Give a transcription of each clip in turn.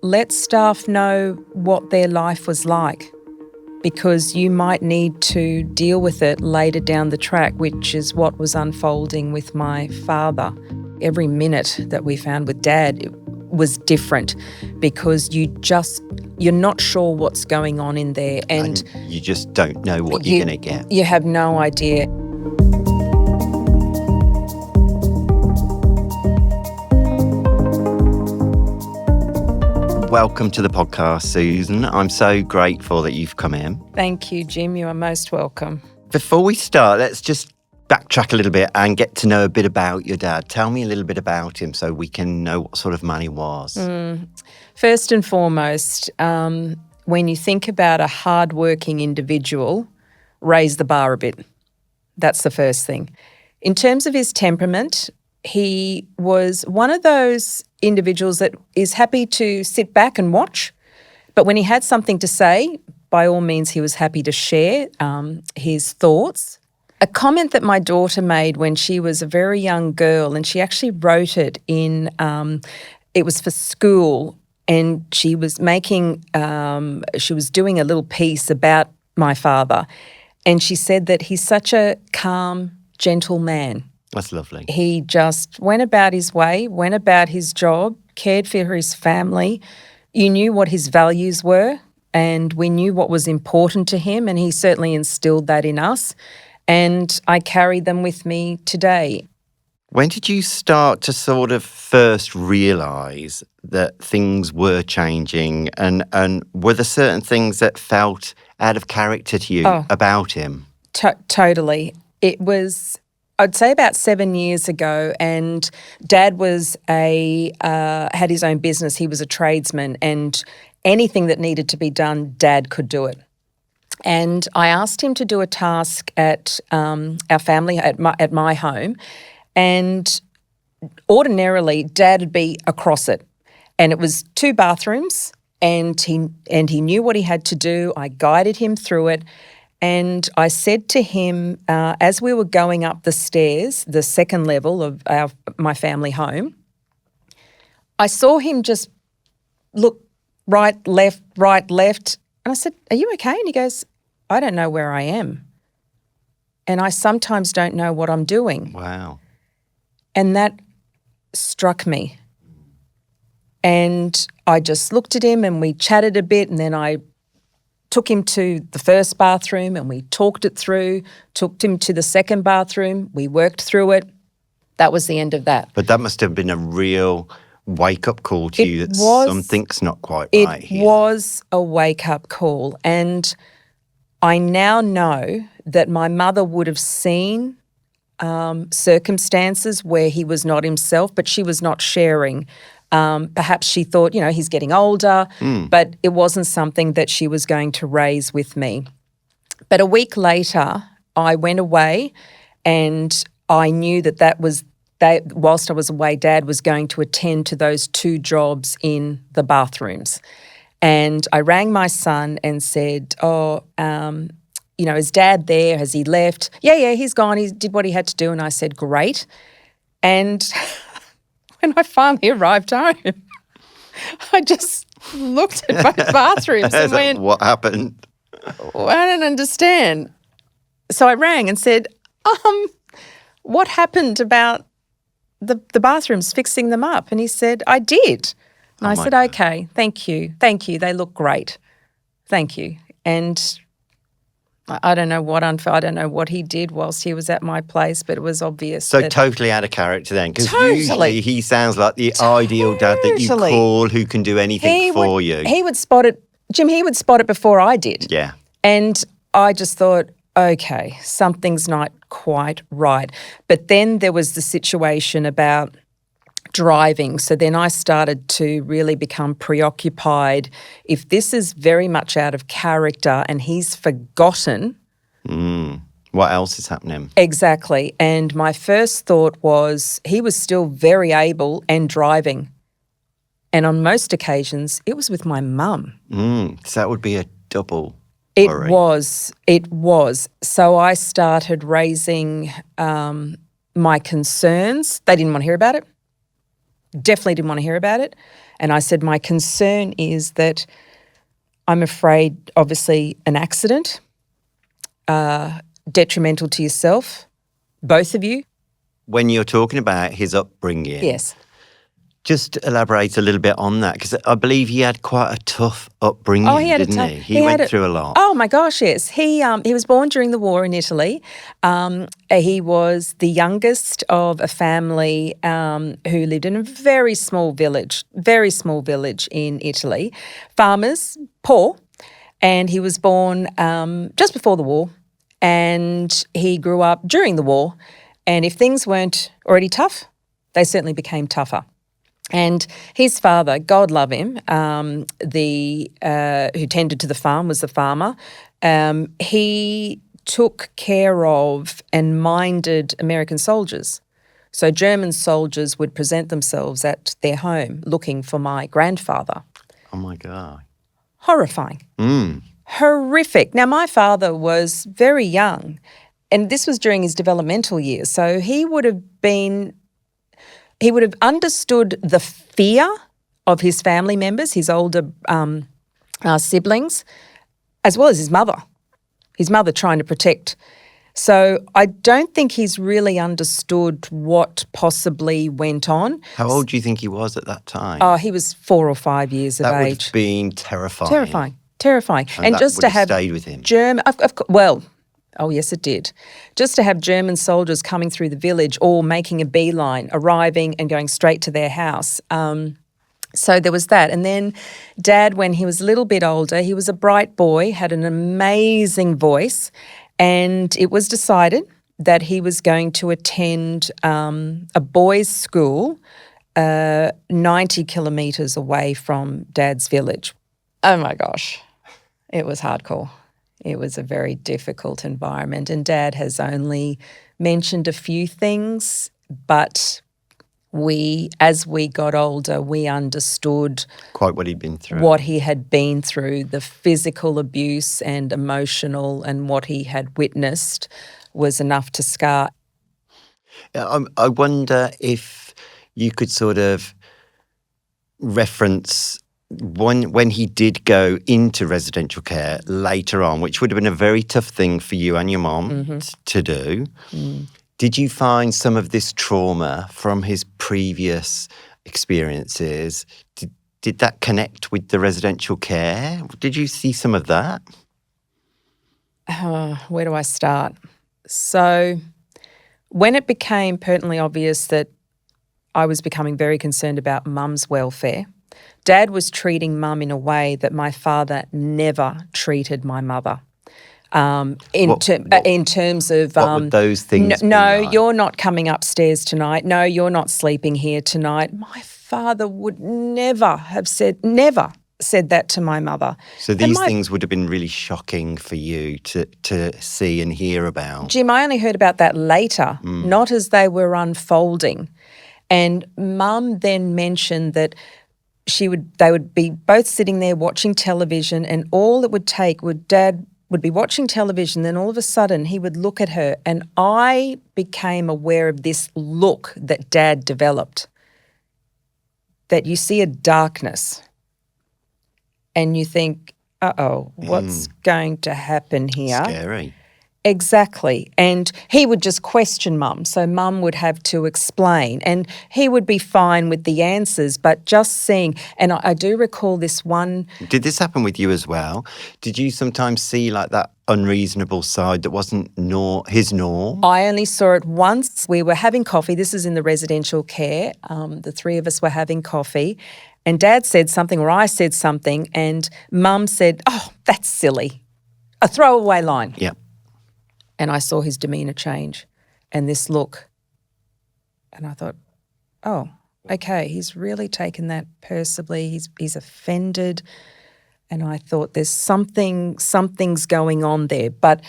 let staff know what their life was like, because you might need to deal with it later down the track, which is what was unfolding with my father. Every minute that we found with Dad was different, because you're not sure what's going on in there. And you just don't know what you're going to get. You have no idea. Welcome to the podcast, Susan. I'm so grateful that you've come in. Thank you, Jim. You are most welcome. Before we start, let's just backtrack a little bit and get to know a bit about your dad. Tell me a little bit about him so we can know what sort of man he was. First and foremost, when you think about a hardworking individual, raise the bar a bit. That's the first thing. In terms of his temperament, he was one of those individuals that is happy to sit back and watch, but when he had something to say, by all means, he was happy to share his thoughts. A comment that my daughter made when she was a very young girl, and she actually wrote it in, it was for school, and she was making, she was doing a little piece about my father, and she said that he's such a calm, gentle man. That's lovely. He just went about his way, went about his job, cared for his family. You knew what his values were, and we knew what was important to him, and he certainly instilled that in us. And I carry them with me today. When did you start to sort of first realise that things were changing, and were there certain things that felt out of character to you about him? Totally. It was, I'd say, about 7 years ago, and Dad was had his own business. He was a tradesman, and anything that needed to be done, Dad could do it. And I asked him to do a task at our family, at my home, and ordinarily Dad would be across it, and it was 2 bathrooms, and he knew what he had to do. I guided him through it, and I said to him as we were going up the stairs, the second level of my family home, I saw him just look right, left, and I said, "Are you okay?" And he goes, "I don't know where I am. And I sometimes don't know what I'm doing." Wow. And that struck me. And I just looked at him and we chatted a bit, and then I took him to the first bathroom and we talked it through, took him to the second bathroom, we worked through it. That was the end of that. But that must have been a real wake-up call to you that something's not quite right here. It was a wake-up call, and I now know that my mother would have seen circumstances where he was not himself, but she was not sharing. Perhaps she thought, he's getting older, but it wasn't something that she was going to raise with me. But a week later, I went away, and I knew that whilst I was away, Dad was going to attend to those 2 jobs in the bathrooms. And I rang my son and said, is Dad there? Has he left? Yeah, he's gone. He did what he had to do. And I said, great. And when I finally arrived home, I just looked at both bathrooms and went, what happened? Well, I don't understand. So I rang and said, what happened about the bathrooms, fixing them up? And he said, I did. And I said, okay, thank you. They look great. Thank you. And I don't know what he did whilst he was at my place, but it was obvious. So totally out of character then, because Totally. usually he sounds like the ideal dad that you call who can do anything for you. He would spot it, Jim, he would spot it before I did. Yeah. And I just thought, okay, something's not quite right. But then there was the situation about driving. So then I started to really become preoccupied. If this is very much out of character and he's forgotten. What else is happening? Exactly. And my first thought was he was still very able and driving. And on most occasions, it was with my mum. So that would be a double It worry. was. So I started raising my concerns. They didn't want to hear about it. Definitely didn't want to hear about it. And I said, my concern is that I'm afraid, obviously, an accident, detrimental to yourself, both of you. When you're talking about his upbringing, Yes. just elaborate a little bit on that, because I believe he had quite a tough upbringing, Oh, he had didn't a tough. he? He went through a lot. Oh my gosh, yes. He was born during the war in Italy. He was the youngest of a family who lived in a very small village in Italy. Farmers, poor, and he was born just before the war, and he grew up during the war. And if things weren't already tough, they certainly became tougher. And his father, God love him, who tended to the farm, was the farmer. He took care of and minded American soldiers. So German soldiers would present themselves at their home looking for my grandfather. Oh, my God. Horrifying. Horrific. Now, my father was very young, and this was during his developmental years, so he would have understood the fear of his family members, his older siblings, as well as his mother trying to protect. So I don't think he's really understood what possibly went on. How old do you think he was at that time? Oh, he was 4 or 5 years of that would age. have been terrifying. Terrifying. And that just would to have have stayed with him. Oh, yes, it did. Just to have German soldiers coming through the village, all making a beeline, arriving and going straight to their house. So there was that. And then Dad, when he was a little bit older, he was a bright boy, had an amazing voice, and it was decided that he was going to attend a boys' school 90 kilometres away from Dad's village. Oh, my gosh. It was hardcore. It was a very difficult environment, and Dad has only mentioned a few things, but as we got older, we understood quite what he'd been through. What he had been through, the physical abuse and emotional, and what he had witnessed was enough to scar. I wonder if you could sort of reference when he did go into residential care later on, which would have been a very tough thing for you and your mom to do. Did you find some of this trauma from his previous experiences, did that connect with the residential care? Did you see some of that? Where do I start? So when it became pertinently obvious that I was becoming very concerned about Mum's welfare, Dad was treating Mum in a way that my father never treated my mother. In terms of what would those things be like? You're not coming upstairs tonight. No, you're not sleeping here tonight. My father would never said that to my mother. So these things would have been really shocking for you to see and hear about. Jim, I only heard about that later, not as they were unfolding. And Mum then mentioned that they would be both sitting there watching television, and all it would take Dad would be watching television, then all of a sudden he would look at her, and I became aware of this look that Dad developed, that you see a darkness and you think, uh-oh, what's going to happen here? Scary. Exactly. And he would just question Mum. So Mum would have to explain, and he would be fine with the answers, but just seeing, and I do recall this one. Did this happen with you as well? Did you sometimes see like that unreasonable side that wasn't his norm? I only saw it once. We were having coffee. This is in the residential care. The three of us were having coffee, and Dad said something, or I said something, and Mum said, "Oh, that's silly." A throwaway line. Yep. And I saw his demeanour change and this look. And I thought, oh, okay, he's really taken that personally. He's offended. And I thought something's going on there. But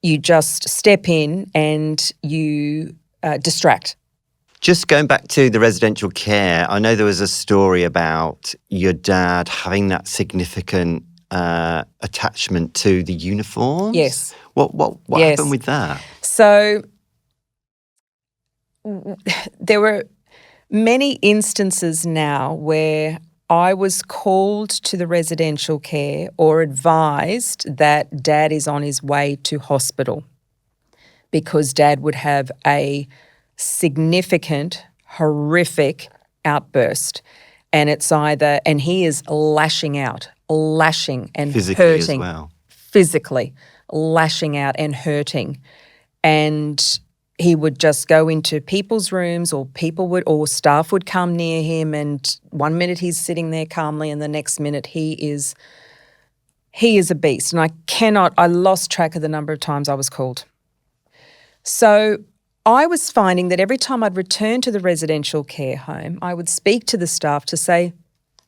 you just step in and you distract. Just going back to the residential care, I know there was a story about your dad having that significant attachment to the uniforms. Yes. What happened with that? So there were many instances now where I was called to the residential care or advised that Dad is on his way to hospital because Dad would have a significant, horrific outburst. And it's either, and he is lashing and physically hurting. as well. Physically, lashing out and hurting. And he would just go into people's rooms, or staff would come near him, and one minute he's sitting there calmly and the next minute he is a beast. And I lost track of the number of times I was called. So I was finding that every time I'd return to the residential care home, I would speak to the staff to say,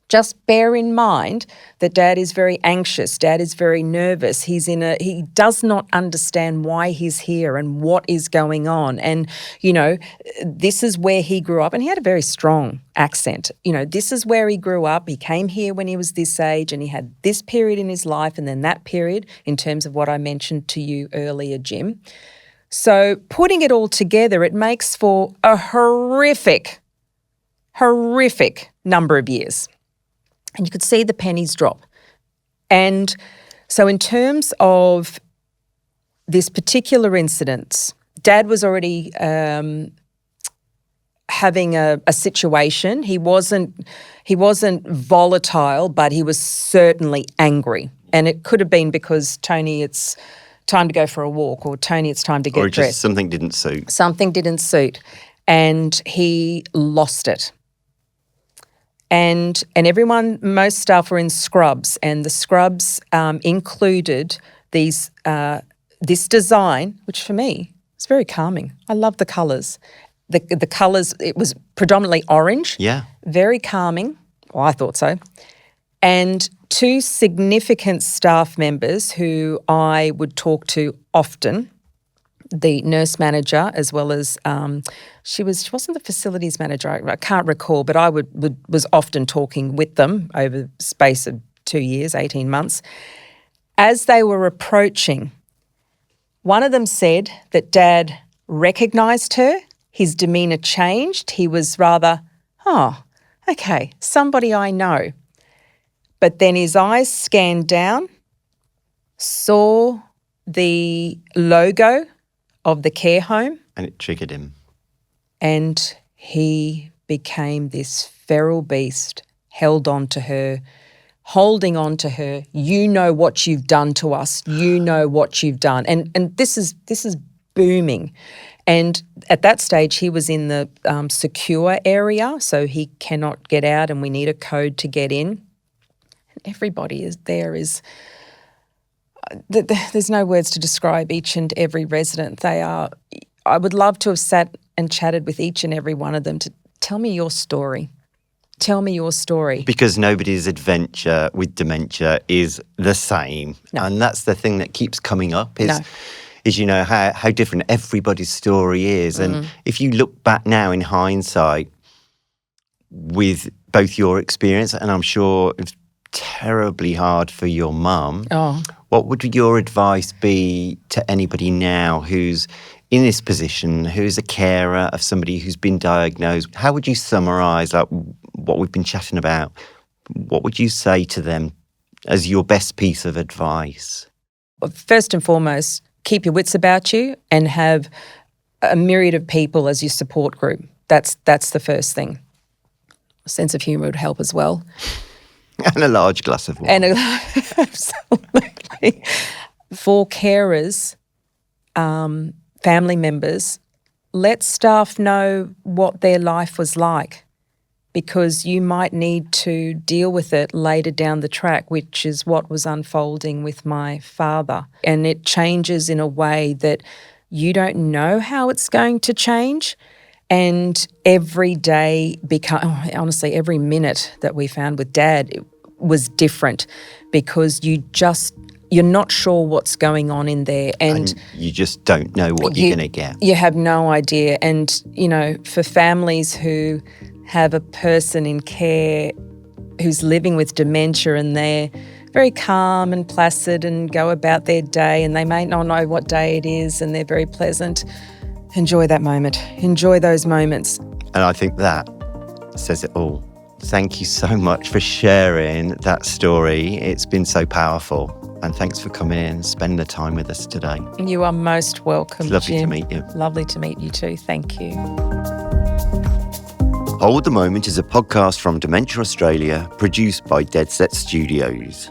just bear in mind that Dad is very anxious. Dad is very nervous. He does not understand why he's here and what is going on. And, this is where he grew up. And he had a very strong accent. This is where he grew up. He came here when he was this age and he had this period in his life and then that period in terms of what I mentioned to you earlier, Jim. So putting it all together, it makes for a horrific number of years. And you could see the pennies drop. And so in terms of this particular incident, Dad was already having a situation. He wasn't volatile, but he was certainly angry. And it could have been because, Tony, it's time to go for a walk, or Tony, it's time to get dressed. Or just something didn't suit. Something didn't suit. And he lost it. And most staff were in scrubs, and the scrubs included this design, which for me is very calming. I love the colours. The colours, it was predominantly orange. Yeah. Very calming. Well, I thought so. And two significant staff members who I would talk to often, the nurse manager, as well as she wasn't the facilities manager. I can't recall, but I was often talking with them over the space of 2 years, 18 months. As they were approaching, one of them said that Dad recognised her. His demeanour changed. He was rather, okay, somebody I know. But then his eyes scanned down, saw the logo of the care home. And it triggered him. And he became this feral beast, held on to her, holding on to her. You know what you've done to us. You know what you've done. And this is booming. And at that stage, he was in the secure area, so he cannot get out and we need a code to get in. And everybody there's no words to describe each and every resident. I would love to have sat and chatted with each and every one of them to tell me your story. Tell me your story. Because nobody's adventure with dementia is the same. No. And that's the thing that keeps coming up is how different everybody's story is. And if you look back now in hindsight with both your experience, and I'm sure it's terribly hard for your mum, what would your advice be to anybody now who's in this position, who's a carer of somebody who's been diagnosed? How would you summarise what we've been chatting about? What would you say to them as your best piece of advice? Well, first and foremost, keep your wits about you and have a myriad of people as your support group. That's the first thing. A sense of humour would help as well. And a large glass of wine. Absolutely. For carers, family members, let staff know what their life was like, because you might need to deal with it later down the track, which is what was unfolding with my father. And it changes in a way that you don't know how it's going to change. And every day honestly, every minute that we found with Dad, it was different, because you're not sure what's going on in there. And you just don't know what you're going to get. You have no idea. And, for families who have a person in care who's living with dementia and they're very calm and placid and go about their day, and they may not know what day it is and they're very pleasant, enjoy that moment. Enjoy those moments. And I think that says it all. Thank you so much for sharing that story. It's been so powerful. And thanks for coming in and spending the time with us today. You are most welcome, It's lovely Jim. to meet you. Lovely to meet you too. Thank you. Hold the Moment is a podcast from Dementia Australia, produced by Dead Set Studios.